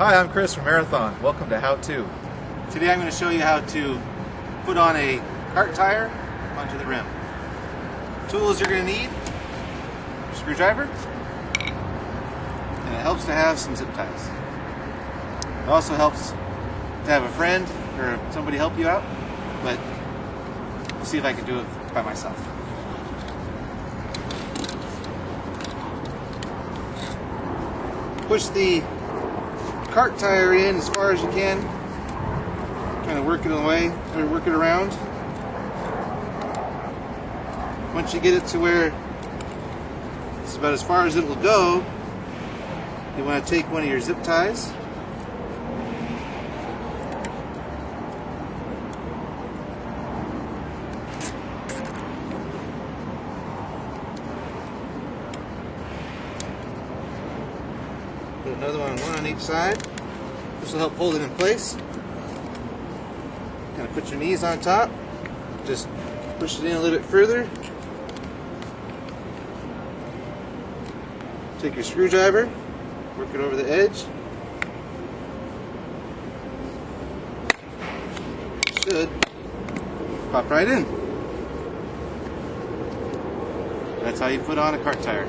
Hi, I'm Chris from Marathon. Welcome to How To. Today I'm going to show you how to put on a cart tire onto the rim. Tools you're going to need: screwdriver, and it helps to have some zip ties. It also helps to have a friend or somebody help you out, but we'll see if I can do it by myself. Push the cart tire in as far as you can. Kind of work it away, or work it around. Once you get it to where it's about as far as it will go, you want to take one of your zip ties. Put another one on each side. This will help hold it in place. Kind of put your knees on top. Just push it in a little bit further. Take your screwdriver, work it over the edge. Should pop right in. That's how you put on a cart tire.